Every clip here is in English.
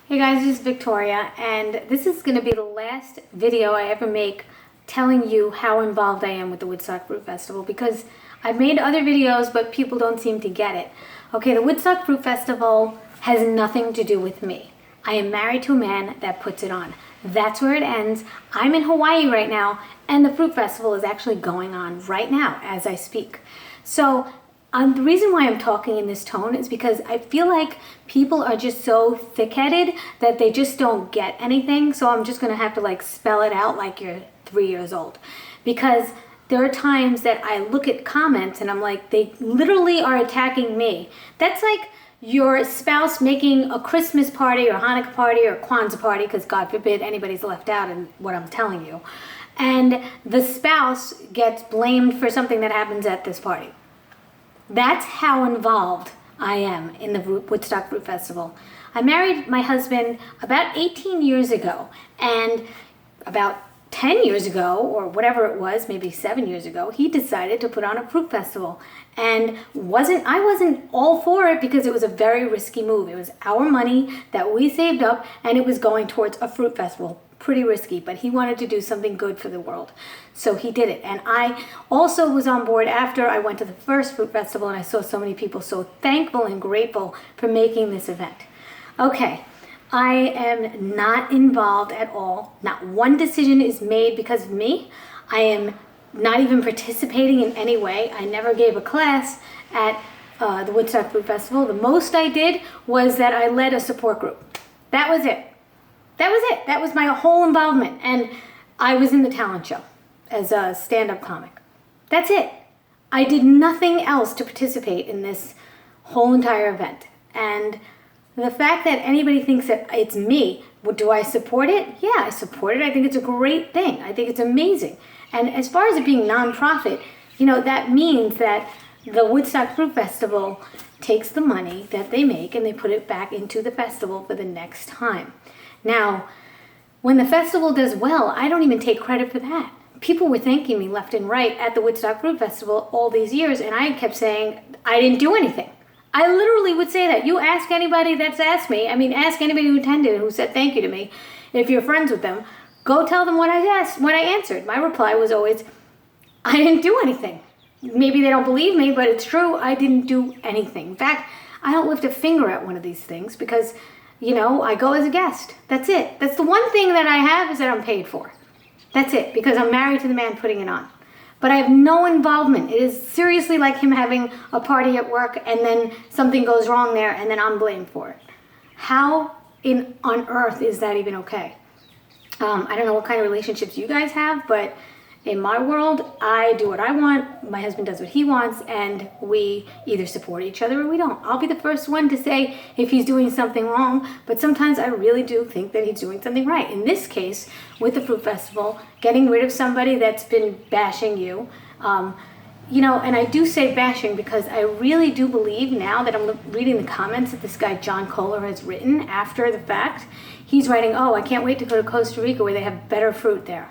Hey guys, this is Victoria, and this is going to be the last video I ever make telling you how involved I am with the Woodstock Fruit Festival, because I've made other videos but people don't seem to get it. Okay, the Woodstock Fruit Festival has nothing to do with me. I am married to a man that puts it on. That's where it ends. I'm in Hawaii right now, and the Fruit Festival is actually going on right now as I speak. So the reason why I'm talking in this tone is because I feel like people are just so thick-headed that they just don't get anything. So I'm just gonna have to spell it out like you're 3 years old. Because there are times that I look at comments and I'm like, they literally are attacking me. That's like your spouse making a Christmas party or Hanukkah party or Kwanzaa party, because God forbid anybody's left out in what I'm telling you. And the spouse gets blamed for something that happens at this party. That's how involved I am in the Woodstock Fruit Festival. I married my husband about 18 years ago, and about 10 years ago, or whatever it was, maybe 7 years ago, he decided to put on a fruit festival. And I wasn't all for it because it was a very risky move. It was our money that we saved up, and it was going towards a fruit festival. Pretty risky, but he wanted to do something good for the world. So he did it. And I also was on board after I went to the first fruit festival, and I saw so many people so thankful and grateful for making this event. Okay, I am not involved at all. Not one decision is made because of me. I am not even participating in any way. I never gave a class at the Woodstock Fruit Festival. The most I did was that I led a support group. That was it. That was it. That was my whole involvement. And I was in the talent show as a stand-up comic. That's it. I did nothing else to participate in this whole entire event. And the fact that anybody thinks that it's me, do I support it? Yeah, I support it. I think it's a great thing. I think it's amazing. And as far as it being nonprofit, that means that the Woodstock Fruit Festival takes the money that they make and they put it back into the festival for the next time. Now, when the festival does well, I don't even take credit for that. People were thanking me left and right at the Woodstock Fruit Festival all these years, and I kept saying, I didn't do anything. I literally would say that. You ask anybody that's asked me, ask anybody who attended who said thank you to me, if you're friends with them, go tell them what I answered. My reply was always, I didn't do anything. Maybe they don't believe me, but it's true, I didn't do anything. In fact, I don't lift a finger at one of these things because I go as a guest. That's it. That's the one thing that I have is that I'm paid for. That's it, because I'm married to the man putting it on. But I have no involvement. It is seriously like him having a party at work and then something goes wrong there and then I'm blamed for it. How on earth is that even okay? I don't know what kind of relationships you guys have, but in my world, I do what I want, my husband does what he wants, and we either support each other or we don't. I'll be the first one to say if he's doing something wrong, but sometimes I really do think that he's doing something right. In this case, with the Fruit Festival, getting rid of somebody that's been bashing you, and I do say bashing because I really do believe now that I'm reading the comments that this guy John Kohler has written after the fact. He's writing, I can't wait to go to Costa Rica where they have better fruit there.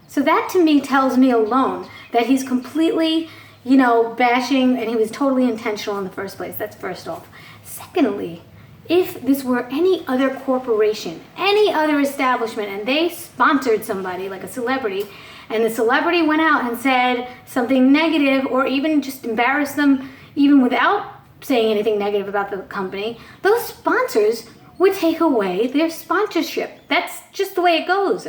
So that to me tells me alone that he's completely, bashing, and he was totally intentional in the first place. That's first off. Secondly, if this were any other corporation, any other establishment, and they sponsored somebody like a celebrity, and the celebrity went out and said something negative or even just embarrassed them even without saying anything negative about the company, those sponsors would take away their sponsorship. That's just the way it goes.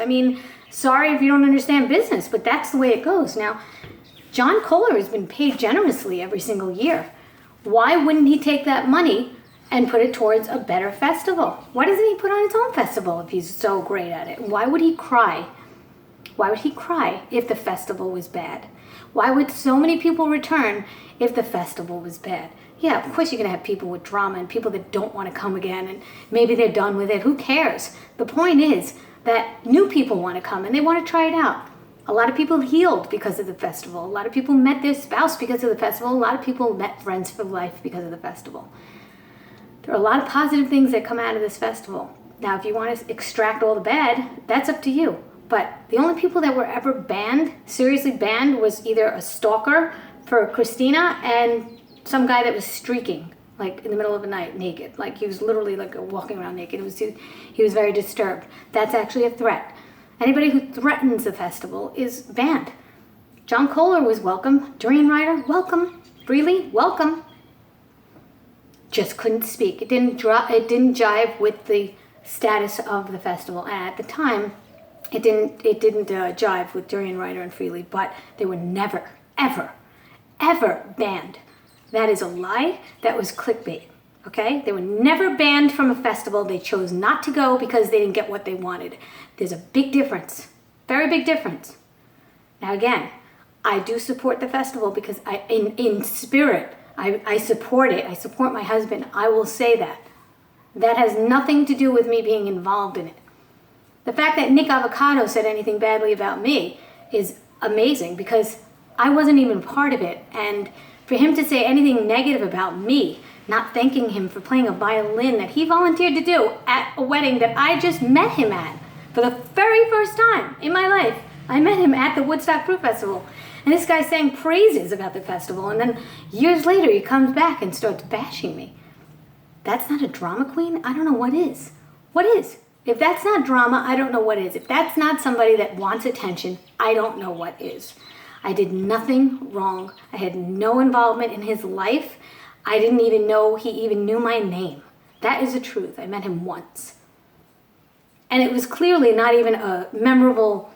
Sorry if you don't understand business, but that's the way it goes. Now, John Kohler has been paid generously every single year. Why wouldn't he take that money and put it towards a better festival? Why doesn't he put on his own festival if he's so great at it? Why would he cry? Why would he cry if the festival was bad? Why would so many people return if the festival was bad? Yeah, of course you're going to have people with drama and people that don't want to come again, and maybe they're done with it. Who cares? The point is that new people want to come and they want to try it out. A lot of people healed because of the festival. A lot of people met their spouse because of the festival. A lot of people met friends for life because of the festival. There are a lot of positive things that come out of this festival. Now, if you want to extract all the bad, that's up to you. But the only people that were ever banned, seriously banned, was either a stalker for Christina and some guy that was streaking like in the middle of the night, naked. Like he was literally like walking around naked. He was very disturbed. That's actually a threat. Anybody who threatens the festival is banned. John Kohler was welcome. Durian Rider, welcome. Freely, welcome. Just couldn't speak. It didn't jive with the status of the festival. And at the time, it didn't jive with Durian Rider and Freely, but they were never, ever, ever banned. That is a lie. That was clickbait. Okay? They were never banned from a festival. They chose not to go because they didn't get what they wanted. There's a big difference. Very big difference. Now again, I do support the festival because in spirit, I support it. I support my husband. I will say that. That has nothing to do with me being involved in it. The fact that Nick Avocado said anything badly about me is amazing because I wasn't even part of it. And for him to say anything negative about me, not thanking him for playing a violin that he volunteered to do at a wedding that I just met him at for the very first time in my life. I met him at the Woodstock Fruit Festival. And this guy sang praises about the festival, and then years later he comes back and starts bashing me. That's not a drama queen? I don't know what is. What is? If that's not drama, I don't know what is. If that's not somebody that wants attention, I don't know what is. I did nothing wrong. I had no involvement in his life. I didn't even know he even knew my name. That is the truth. I met him once. And it was clearly not even a memorable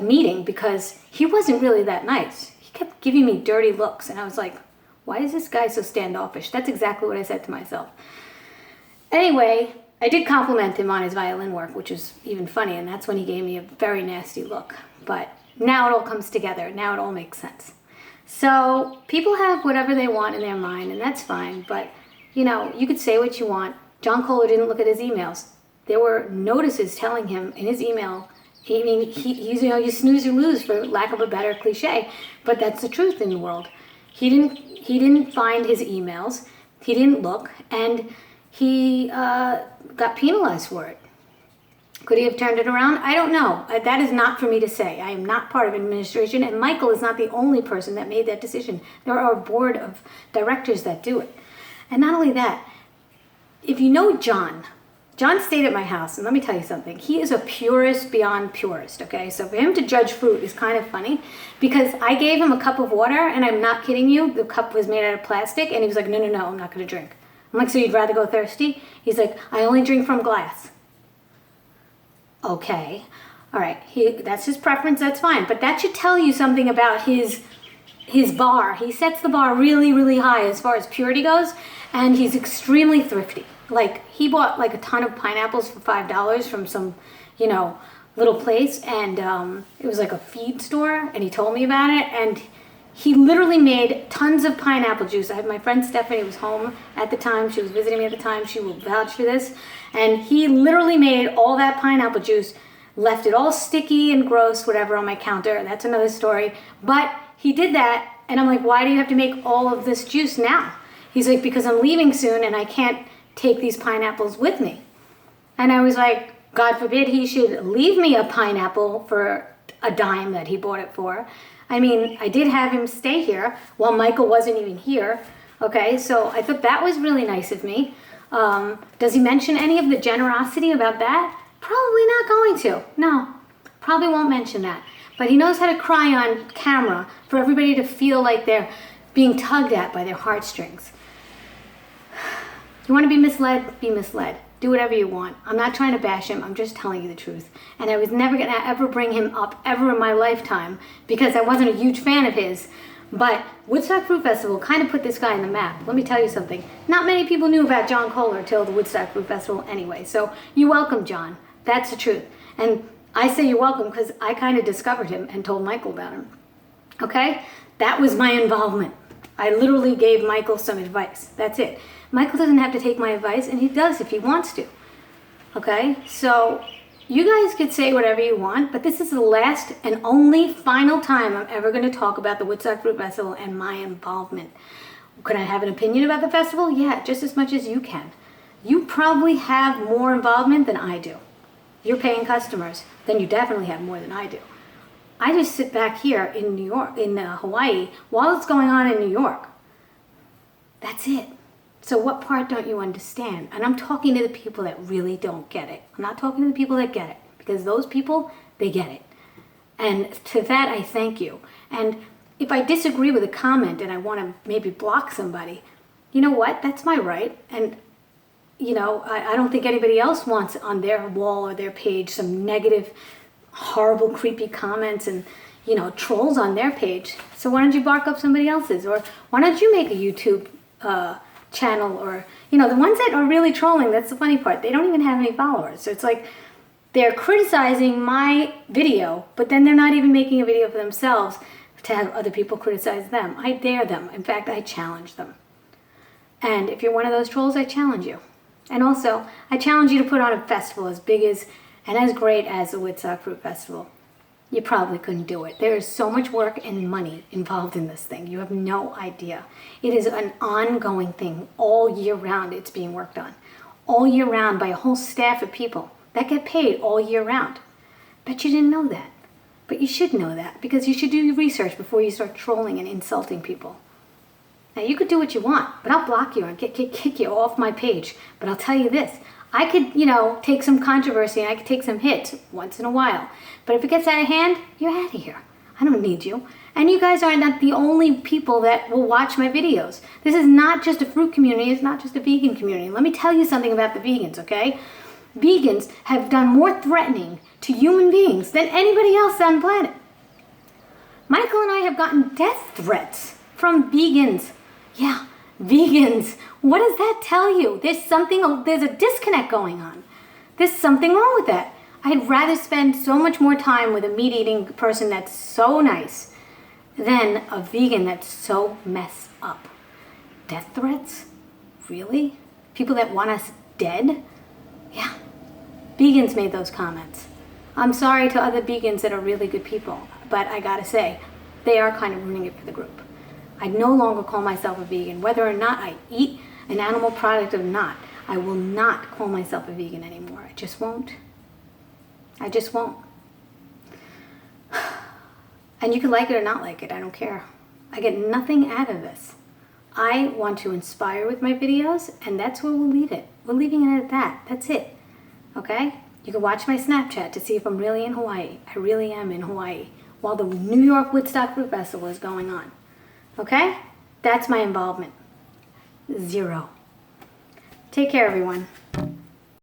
meeting because he wasn't really that nice. He kept giving me dirty looks and I was like, why is this guy so standoffish? That's exactly what I said to myself. Anyway, I did compliment him on his violin work, which is even funny, and that's when he gave me a very nasty look. But now it all comes together. Now it all makes sense. So people have whatever they want in their mind, and that's fine. But, you could say what you want. John Kohler didn't look at his emails. There were notices telling him in his email, you snooze, you lose, for lack of a better cliche, but that's the truth in the world. He didn't find his emails, he didn't look, and he got penalized for it. Could he have turned it around? I don't know. That is not for me to say. I am not part of administration, and Michael is not the only person that made that decision. There are a board of directors that do it. And not only that, if you know John stayed at my house, and let me tell you something. He is a purist beyond purist, okay? So for him to judge fruit is kind of funny because I gave him a cup of water, and I'm not kidding you. The cup was made out of plastic, and he was like, no, I'm not going to drink. I'm like, so you'd rather go thirsty? He's like, I only drink from glass. Okay. All right. That's his preference. That's fine. But that should tell you something about his bar. He sets the bar really, really high as far as purity goes, and he's extremely thrifty. He bought a ton of pineapples for $5 from some, little place, and it was like a feed store, and he told me about it, and he literally made tons of pineapple juice. I had my friend Stephanie was home at the time. She was visiting me at the time. She will vouch for this. And he literally made all that pineapple juice, left it all sticky and gross, whatever, on my counter. That's another story. But he did that, and I'm like, why do you have to make all of this juice now? He's like, because I'm leaving soon, and I can't take these pineapples with me. And I was like, God forbid he should leave me a pineapple for a dime that he bought it for. I mean, I did have him stay here while Michael wasn't even here. Okay, so I thought that was really nice of me. Does he mention any of the generosity about that? Probably not going to. No, probably won't mention that. But he knows how to cry on camera for everybody to feel like they're being tugged at by their heartstrings. You want to be misled? Be misled. Do whatever you want. I'm not trying to bash him. I'm just telling you the truth. And I was never going to ever bring him up ever in my lifetime because I wasn't a huge fan of his. But Woodstock Fruit Festival kind of put this guy on the map. Let me tell you something. Not many people knew about John Kohler till the Woodstock Fruit Festival anyway. So you're welcome, John. That's the truth. And I say you're welcome because I kind of discovered him and told Michael about him. Okay? That was my involvement. I literally gave Michael some advice. That's it. Michael doesn't have to take my advice, and he does if he wants to. Okay? So you guys could say whatever you want, but this is the last and only final time I'm ever going to talk about the Woodstock Fruit Festival and my involvement. Could I have an opinion about the festival? Yeah, just as much as you can. You probably have more involvement than I do. You're paying customers. Then you definitely have more than I do. I just sit back here in New York, in Hawaii, while it's going on in New York. That's it. So what part don't you understand? And I'm talking to the people that really don't get it. I'm not talking to the people that get it, because those people, they get it. And to that, I thank you. And if I disagree with a comment and I want to maybe block somebody, you know what? That's my right. And, you know, I don't think anybody else wants on their wall or their page some negative, horrible, creepy comments and, you know, trolls on their page. So why don't you bark up somebody else's? Or why don't you make a YouTube channel? Or, you know, the ones that are really trolling, that's the funny part. They don't even have any followers. So it's like they're criticizing my video, but then they're not even making a video for themselves to have other people criticize them. I dare them. In fact, I challenge them. And if you're one of those trolls, I challenge you. And also, I challenge you to put on a festival as big as and as great as the Woodstock Fruit Festival. You probably couldn't do it. There is so much work and money involved in this thing. You have no idea. It is an ongoing thing. All year round it's being worked on. All year round by a whole staff of people that get paid all year round. Bet you didn't know that. But you should know that, because you should do your research before you start trolling and insulting people. Now, you could do what you want, but I'll block you and kick you off my page. But I'll tell you this. I could, you know, take some controversy and I could take some hits once in a while. But if it gets out of hand, you're out of here. I don't need you. And you guys are not the only people that will watch my videos. This is not just a fruit community. It's not just a vegan community. Let me tell you something about the vegans, okay? Vegans have done more threatening to human beings than anybody else on the planet. Michael and I have gotten death threats from vegans. Yeah, vegans. What does that tell you? There's a disconnect going on. There's something wrong with that. I'd rather spend so much more time with a meat-eating person that's so nice than a vegan that's so messed up. Death threats? Really? People that want us dead? Yeah. Vegans made those comments. I'm sorry to other vegans that are really good people, but I gotta say, they are kind of ruining it for the group. I no longer call myself a vegan. Whether or not I eat an animal product or not, I will not call myself a vegan anymore. I just won't. I just won't. And you can like it or not like it. I don't care. I get nothing out of this. I want to inspire with my videos, and that's where we'll leave it. We're leaving it at that. That's it. Okay? You can watch my Snapchat to see if I'm really in Hawaii. I really am in Hawaii while the New York Woodstock Fruit Festival is going on. Okay? That's my involvement. 0. Take care, everyone.